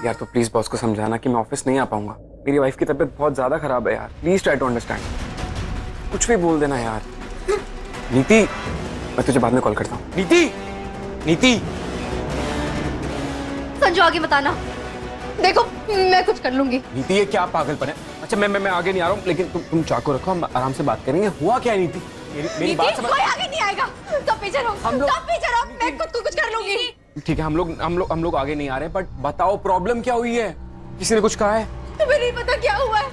यार तो please boss को समझाना कि मैं ऑफिस नहीं आ पाऊंगा। मेरी वाइफ की तबीयत बहुत ज्यादा खराब है यार, प्लीज ट्राई टू अंडरस्टैंड। कुछ भी बोल देना यार। नीति, मैं तुझे बाद में कॉल करता हूँ। नीति, नीति। संजू आगे बताना। देखो मैं कुछ कर लूंगी। नीति ये क्या पागलपन है। अच्छा मैं आगे नहीं आ रहा हूँ, लेकिन तुम चाकू रखो, हम आराम से बात करेंगे। हुआ क्या है नीति? मेरी बात समझ। कोई आगे नहीं आएगा। सब पीछे रहो, सब पीछे रहो, मैं खुद को कुछ कर लूंगी। ठीक है, हम लोग आगे नहीं आ रहे, बट बताओ प्रॉब्लम क्या हुई है? किसी ने कुछ कहा है? तुम्हें नहीं पता क्या हुआ है?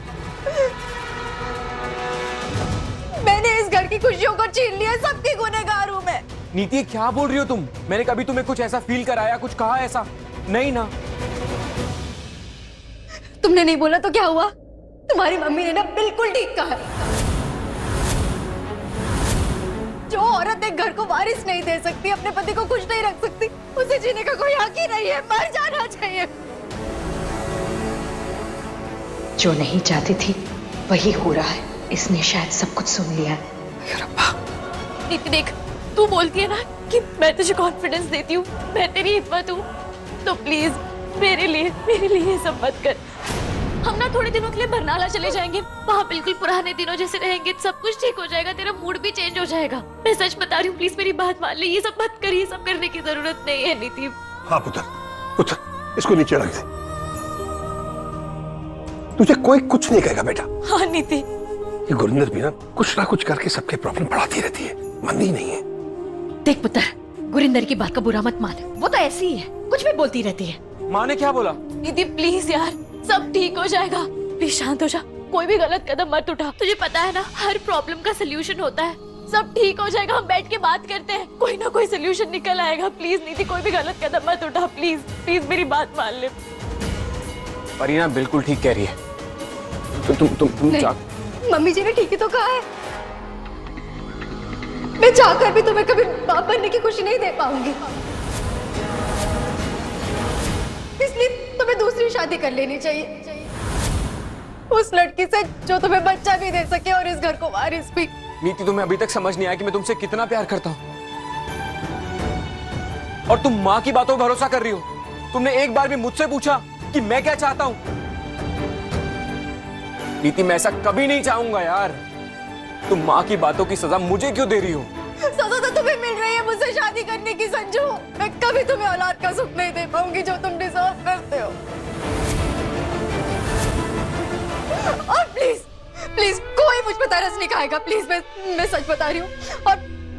मैंने इस घर की खुशियों को छीन लिया, सबकी गुनहगार हूं मैं। नीति क्या बोल रही हो तुम? मैंने कभी तुम्हें कुछ ऐसा फील कराया, कुछ कहा ऐसा? नहीं ना। तुमने नहीं बोला तो क्या हुआ? तुम्हारी मम्मी ने ना बिल्कुल ठीक कहा। जो औरत एक घर को वारिस नहीं दे सकती, अपने पति को खुश नहीं रख सकती, उसे जीने का कोई हक ही नहीं है, मर जाना चाहिए। जो नहीं चाहती थी वही हो रहा है। इसने शायद सब कुछ सुन लिया है। नीति देख, तू बोलती है ना कि मैं तुझे कॉन्फिडेंस देती हूँ, मैं तेरी हिम्मत हूँ, तो प्लीज मेरे लिए ये सब मत कर। हम ना थोड़े दिनों के लिए बरनाला चले जाएंगे, वहाँ बिल्कुल पुराने दिनों जैसे रहेंगे, सब कुछ ठीक हो जाएगा, तेरा मूड भी चेंज हो जाएगा। मैं सच बता रही हूँ, प्लीज मेरी बात मान ले, ये सब मत कर, ये सब करने की जरूरत नहीं है नीति। हाँ पुत्र, पुत्र इसको नीचे रख दे। तुझे कोई कुछ नहीं कहेगा बेटा। हाँ नीति। ये गुरिंदर भी ना कुछ करके सबके प्रॉब्लम बढ़ाती रहती है, मानती नहीं है। देख पुत्र, गुरिंदर की बात का बुरा मत मान, वो तो ऐसी ही है, कुछ भी बोलती रहती है। माँ ने क्या बोला? दीदी प्लीज यार, सब ठीक हो जाएगा, प्लीज शांत हो जा, कोई भी गलत कदम मत उठा। तुझे पता है ना, हर प्रॉब्लम का सोल्यूशन होता है, सब ठीक हो जाएगा, हम बैठ के बात करते हैं, कोई ना कोई सोल्यूशन निकल आएगा। प्लीज नीति, कोई भी गलत कदम मत उठा, प्लीज प्लीज मेरी बात मान ले। परीना बिल्कुल ठीक कह रही है। तुम मम्मी जी ने ठीक ही तो कहा है। मैं चाहकर भी तुम्हें कभी बाप बनने की खुशी नहीं दे पाऊंगी, इसलिए तुम्हें दूसरी शादी कर लेनी चाहिए, उस लड़की से जो तुम्हें बच्चा भी दे सके और इस घर को वारिस भी। नीति, तुम्हें अभी तक समझ नहीं आया कि मैं तुमसे कितना प्यार करता हूँ, और तुम माँ की बातों पर भरोसा कर रही हो। तुमने एक बार भी मुझसे पूछा कि मैं क्या चाहता हूँ? नीति, मैं ऐसा कभी नहीं चाहूंगा यार। तुम माँ की बातों की सजा मुझे क्यों दे रही हो? सजा तो तुम्हें मिल रही है मुझसे शादी करने की संजू। मैं कभी तुम्हें औलाद का सुख नहीं दे पाऊंगी जो तुम डिजर्व करते हो। और प्लीज प्लीज कोई मुझ पर तरस नहीं खाएगा, प्लीज। मैं सच बता रही हूँ, और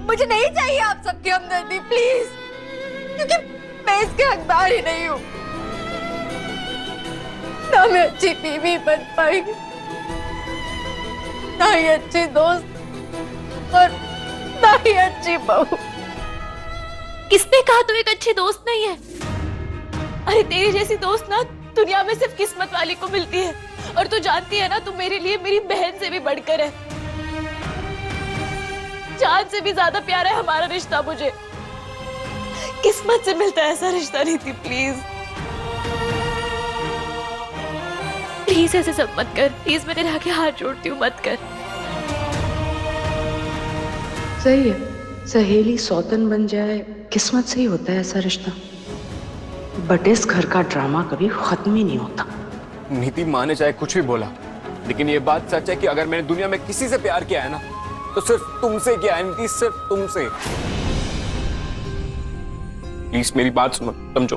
मुझे नहीं चाहिए आप सबकी हमदर्दी, प्लीज, क्योंकि मैं इसके हकदार ही नहीं हूँ। ना मैं अच्छी बीवी बन पाएगी, ना ही अच्छी दोस्त, और ना ही अच्छी बहू। किसने कहा तू एक अच्छी दोस्त नहीं है? अरे तेरी जैसी दोस्त ना दुनिया में सिर्फ किस्मत वाले को मिलती है, और तू जानती है ना, तू मेरे लिए मेरी बहन से भी बढ़कर है, जान से भी ज्यादा प्यारा है हमारा रिश्ता मुझे। किस्मत से मिलता है ऐसा रिश्ता नीति, प्लीज प्लीज ऐसे सब मत कर, प्लीज मैं तेरे आगे हाथ जोड़ती हूँ, मत कर। सही है, सहेली सौतन बन जाए, किस्मत से ही होता है ऐसा रिश्ता, बट इस घर का ड्रामा कभी खत्म ही नहीं होता। नीति, माँ ने चाहे कुछ भी बोला, लेकिन ये बात सच है कि अगर मैंने दुनिया में किसी से प्यार किया है ना, तो सिर्फ तुमसे किया है नीति, सिर्फ तुमसे। प्लीज मेरी बात सुनो, समझो।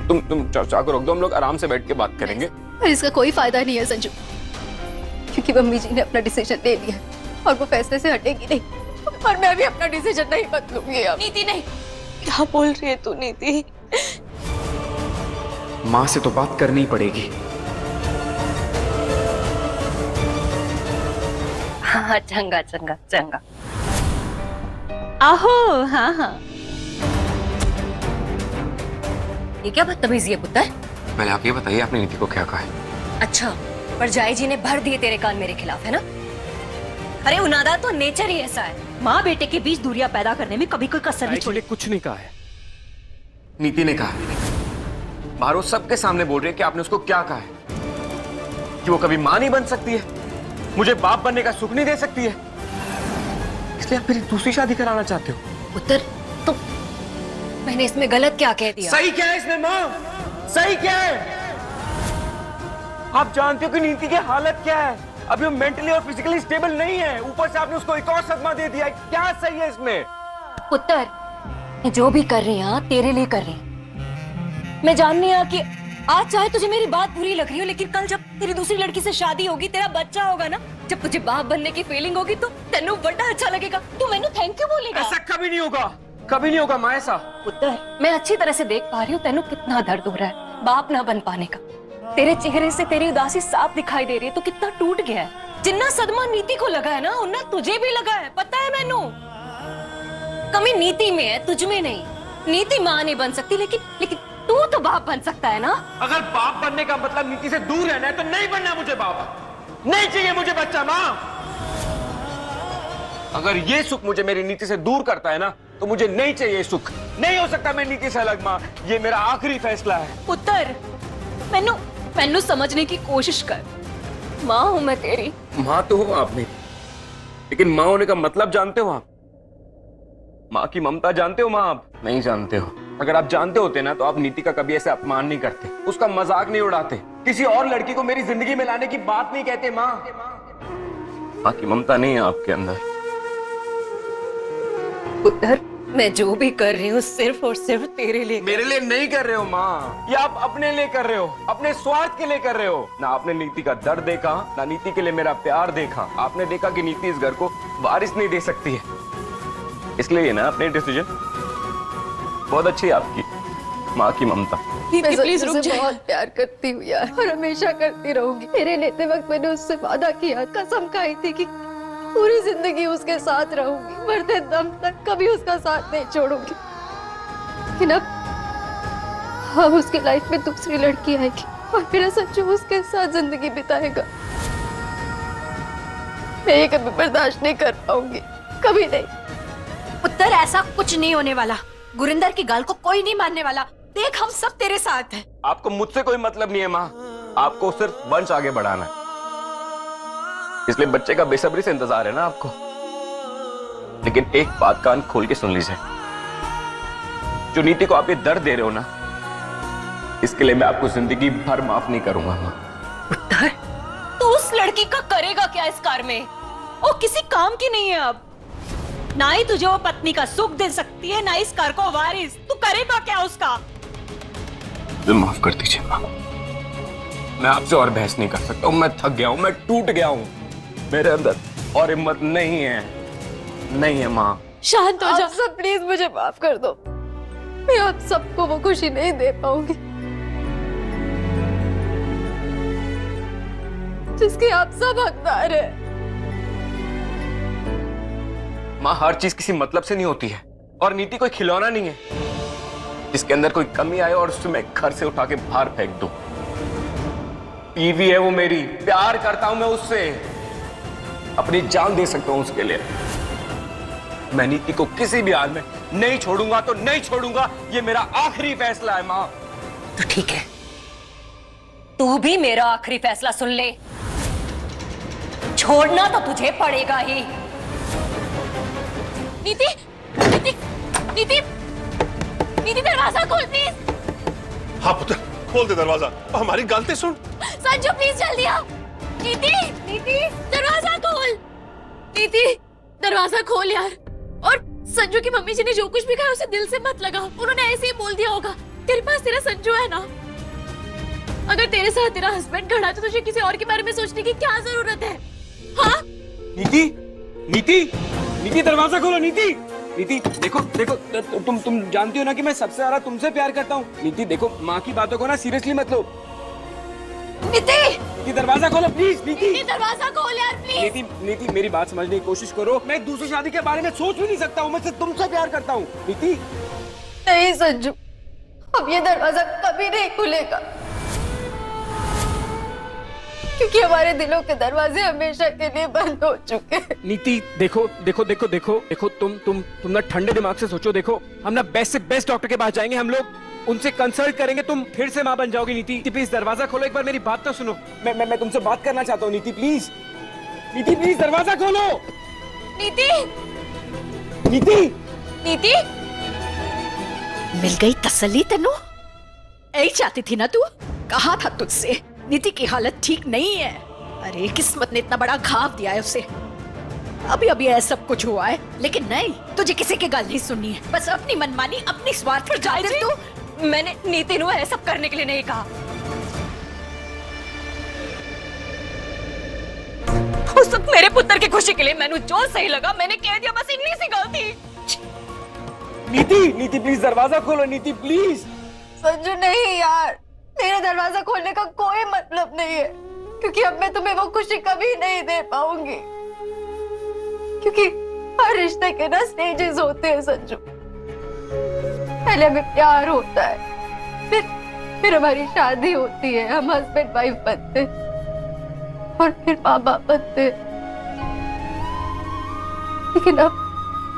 तुम चाकू रख दो, हम लोग आराम से बैठ के बात करेंगे। और इसका कोई फायदा नहीं है संजू, क्योंकि मम्मी जी ने अपना डिसीजन ले लिया और वो फैसले से हटेगी नहीं, और मैं भी अपना डिसीजन नहीं बदलूंगी अब। नीति नहीं, क्या बोल रही है तू नीति? माँ से तो बात करनी ही पड़ेगी। हाँ चंगा चंगा चंगा। आहो हाँ हाँ। ये क्या बदतमीजी है पुत्र? पहले आप ये बताइए, आपने नीति को क्या कहा है? अच्छा, पर जाई जी ने भर दिए तेरे कान मेरे खिलाफ, है ना? अरे उनादा तो नेचर ही ऐसा है, माँ बेटे के बीच दूरियां पैदा करने में कभी कोई कसर नहीं छोड़ी। कुछ नहीं कहा है, नीति ने कहा। बाहर वो सबके सामने बोल रही है कि आपने उसको क्या कहा है, कि वो कभी माँ नहीं बन सकती है, मुझे बाप बनने का सुख नहीं दे सकती है, इसलिए आप फिर दूसरी शादी कराना चाहते हो। पुत्र, तो मैंने इसमें गलत क्या कह दिया? सही क्या है इसमें माँ? सही क्या है? आप जानते हो कि नीति की हालत क्या है। अभी वो मेंटली और फिजिकली स्टेबल नहीं है, ऊपर से आपने उसको एक और सदमा दे दिया। क्या सही है इसमें? पुत्र, मैं जो भी कर रही हूँ तेरे लिए कर रही हूँ। मैं जाननी हूँ कि आज चाहे तुझे मेरी बात बुरी लग रही हो, लेकिन कल जब तेरी दूसरी लड़की से शादी होगी, तेरा बच्चा होगा ना, जब तुझे बाप बनने की फीलिंग होगी तो तेनू बड़ा अच्छा लगेगा। तू मैनू थैंक यू बोलेगा। ऐसा कभी नहीं होगा, कभी नहीं होगा माँ ऐसा। पुत्र, मैं अच्छी तरह से देख पा रही हूँ तेनू कितना दर्द हो रहा है बाप ना बन पाने का। तेरे चेहरे से तेरी उदासी साफ दिखाई दे रही है। तो कितना टूट गया है। जितना सदमा नीति को लगा है ना, उतना तुझे भी लगा है, पता है मैनू। कमी नीति में है, तुझ में नहीं। नीति माँ नहीं बन सकती, लेकिन तू तो बाप बन सकता है ना। अगर बाप बनने का मतलब नीति से दूर रहना है तो नहीं बनना मुझे बाप। नहीं चाहिए मुझे बच्चा माँ। अगर ये सुख मुझे मेरी नीति से दूर करता है ना, तो मुझे नहीं चाहिए सुख। नहीं हो सकता मैं नीति से अलग माँ। ये मेरा आखिरी फैसला है। पुत्र, मैनू समझने की कोशिश कर। माँ हूं मैं तेरी। माँ तो हो आप मेरी, लेकिन माँ होने का मतलब जानते हो आप? माँ की ममता जानते हो माँ? आप नहीं जानते हो। अगर आप जानते होते ना तो आप नीति का कभी ऐसे अपमान नहीं करते, उसका मजाक नहीं उड़ाते, किसी और लड़की को मेरी जिंदगी में लाने की बात नहीं कहते। माँ की ममता नहीं है आपके अंदर। पुत्र, मैं जो भी कर रही हूँ सिर्फ और सिर्फ तेरे लिए। मेरे लिए नहीं कर रहे हो माँ, ये आप अपने लिए कर रहे हो, अपने स्वार्थ के लिए कर रहे हो। ना आपने नीति का दर्द देखा, ना नीति के लिए मेरा प्यार देखा। आपने देखा कि नीति इस घर को वारिस नहीं दे सकती है, इसलिए ना अपने डिसीजन। बहुत अच्छी है आपकी माँ की ममता। मैं प्लीज रुक जा। बहुत प्यार करती हूँ यार, और हमेशा करती रहूंगी। मेरे लेते वक्त मैंने उससे वादा किया, कसम खाई थी कि पूरी जिंदगी उसके साथ रहूंगी, मरते दम तक कभी उसका साथ नहीं छोड़ूंगी। लेकिन अब उसकी लाइफ में दूसरी लड़की आएगी और मेरा संजू उसके साथ जिंदगी बिताएगा। मैं ये कभी बर्दाश्त नहीं कर पाऊंगी, कभी नहीं। पुत्र, ऐसा कुछ नहीं होने वाला। गुरिंदर की गाल को कोई नहीं मानने वाला। देख, हम सब तेरे साथ हैं। आपको मुझसे कोई मतलब नहीं है माँ, आपको सिर्फ वंश आगे बढ़ाना है, इसलिए बच्चे का बेसब्री से इंतजार है ना आपको। लेकिन एक बात कान खोल के सुन लीजिए, जो नीति को आप ये दर्द दे रहे हो ना, इसके लिए मैं आपको जिंदगी भर माफ नहीं करूंगा माँ। पुत्र, तू उस लड़की का करेगा क्या इस कार में? वो किसी काम की नहीं है अब। ना ही तुझे वो पत्नी का सुख दे सकती है, ना इस कार को वारिस। तू करेगा क्या उसका? माफ कर दीजिए माँ, मैं आपसे और बहस नहीं कर सकता हूँ। मैं थक गया हूँ, मैं टूट गया हूँ, मेरे अंदर और हिम्मत नहीं है, नहीं है माँ। शांत हो जा। आप सब प्लीज मुझे माफ कर दो। मैं आप सबको वो खुशी नहीं दे पाऊंगी जिसके आप सब हकदार हैं। माँ, हर चीज किसी मतलब से नहीं होती है, और नीति कोई खिलौना नहीं है जिसके अंदर कोई कमी आए और उससे मैं घर से उठा के बाहर फेंक दूं। बीवी है वो मेरी, प्यार करता हूं मैं उससे, अपनी जान दे सकता हूं उसके लिए। मैं नीति को किसी भी हाल में नहीं छोड़ूंगा, तो नहीं छोड़ूंगा, ये मेरा आखिरी फैसला है माँ। तो ठीक है, तू भी मेरा आखिरी फैसला सुन ले। छोड़ना तो तुझे पड़ेगा ही। नीति, नीति, नीति, नीति, दरवाजा खोल प्लीज। हाँ पुत्र, खोल दे दरवाजा, हमारी गलती सुन। संजू प्लीज जल्दी आओ। नीति, नीति, दरवाजा खोल। नीति, दरवाजा खोल यार। और संजू की मम्मी जी ने जो कुछ भी कहा उसे दिल से मत लगा, उन्होंने ऐसे ही बोल दिया होगा। तेरे पास तेरा संजू है ना, अगर तेरे साथ तेरा हस्बैंड खड़ा तो तुझे किसी और के बारे में सोचने की क्या जरूरत है? हाँ नीति, नीति, नीति, दरवाजा खोलो। नीति, नीति, देखो देखो, तुम जानती हो ना कि मैं सबसे ज्यादा तुमसे प्यार करता हूँ। नीति देखो, माँ की बातों को ना सीरियसली मत लो। नीति, दरवाजा खोलो प्लीज। नीति, दरवाजा खोल यार प्लीज। नीति, नीति, मेरी बात समझने की कोशिश करो। मैं दूसरी शादी के बारे में सोच भी नहीं सकता हूँ, मैं सिर्फ तुमसे प्यार करता हूँ। नीति, नहीं संजू, अब ये दरवाजा कभी नहीं खुलेगा, क्योंकि हमारे दिलों के दरवाजे हमेशा के लिए बंद हो चुके हैं। नीति देखो देखो देखो देखो देखो, तुम ना ठंडे दिमाग से सोचो। देखो, हम ना बेस्ट से बेस्ट डॉक्टर के पास जाएंगे, हम लोग उनसे कंसल्ट करेंगे, तुम फिर से माँ बन जाओगी। नीति प्लीज दरवाजा खोलो, एक बार मेरी बात तो सुनो। मैं तुमसे बात करना चाहता हूँ। नीति प्लीज, नीति प्लीज दरवाजा खोलो। नीति, नीति, नीति, मिल गई तसल्ली तेनू? यही चाहती थी ना तू? कहा था तुझसे नीति की हालत ठीक नहीं है। अरे किस्मत ने इतना बड़ा घाव दिया है उसे। अभी अभी यह सब कुछ हुआ है, लेकिन नहीं, तुझे किसी की गल नहीं सुननी है। बस अपनी मनमानी, अपनी स्वार्थ पर जा दे तू। मैंने नीति नु ऐसा सब करने के लिए नहीं कहा। उस वक्त मेरे पुत्र की खुशी के लिए मैंने जो सही लगा मैंने कह दिया, बस इतनी सी गलती। नीति प्लीज दरवाजा खोलो, नीति प्लीज। संजू नहीं यार, मेरा दरवाजा खोलने का कोई मतलब नहीं है, क्योंकि अब मैं तुम्हें वो खुशी कभी नहीं दे पाऊंगी। क्योंकि हर रिश्ते के ना स्टेजेस होते हैं संजू। पहले हमें प्यार होता है, फिर हमारी शादी होती है, हम हस्बैंड वाइफ बनते हैं, और फिर माँ बाप बनते हैं। लेकिन अब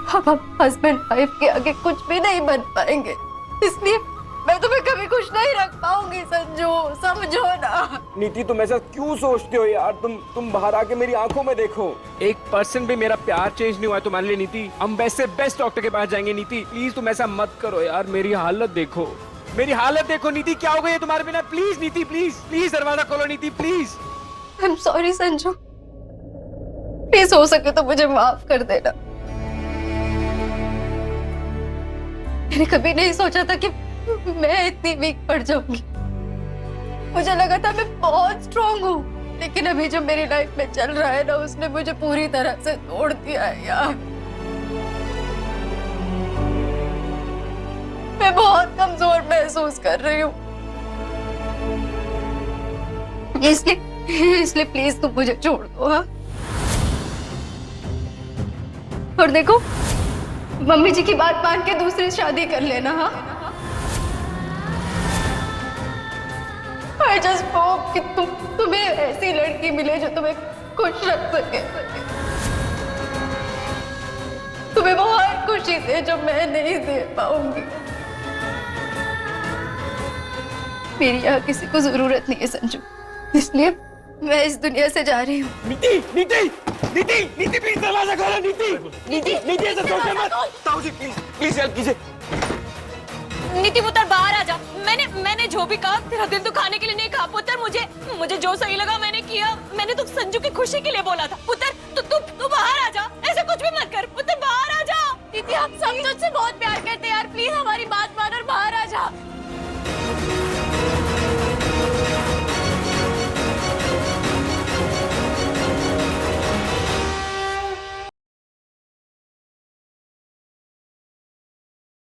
हम हस्बैंड वाइफ के आगे कुछ भी नहीं बन पाएंगे, इसलिए मैं तुम्हें कभी खुश नहीं रख पाऊंगी संजू, समझो ना। नीति तुम ऐसा क्यों सोचते हो यार? तुम बाहर आके मेरी आंखों में देखो। 1% भी मेरा प्यार चेंज नहीं हुआ तुम्हारे लिए नीति। हम बेस्ट से बेस्ट डॉक्टर के पास जाएंगे नीति। प्लीज तुम ऐसा मत करो यार, मेरी हालत देखो, मेरी हालत देखो नीति, क्या हो गई है तुम्हारे बिना? प्लीज नीति, प्लीज दरवाजा खोलो नीति, please. I am sorry Sanju, please हो सके तो मुझे माफ कर देना। मैंने कभी नहीं सोचा था कि मैं इतनी वीक पड़ जाऊंगी। मुझे लगा था मैं बहुत स्ट्रांग हूँ, लेकिन अभी जो मेरी लाइफ में चल रहा है ना, उसने मुझे पूरी तरह से तोड़ दिया है यार। मैं बहुत कमजोर महसूस कर रही हूँ, इसलिए प्लीज तुम मुझे छोड़ दो। हाँ, और देखो, मम्मी जी की बात मान के दूसरी शादी कर लेना। हाँ, I just hope कि तुम्हें ऐसी लड़की मिले जो तुम्हें खुश रख सके, तुम्हें वो हर खुशी दे जो मैं नहीं दे पाऊंगी। मेरी यहाँ किसी को जरूरत नहीं है संजू, इसलिए मैं इस दुनिया से जा रही हूँ। नीति प्लीज दरवाजा खोलो नीति ऐसा सोचो मत। ताऊ जी प्लीज हेल्प कीजिए। नीति पुत्र बाहर आ जा। मैंने जो भी कहा तेरा दिल दुखाने के लिए नहीं कहा पुत्र। मुझे जो सही लगा मैंने किया। मैंने तो संजू की खुशी के लिए बोला था पुत्र। तू बाहर आ जा।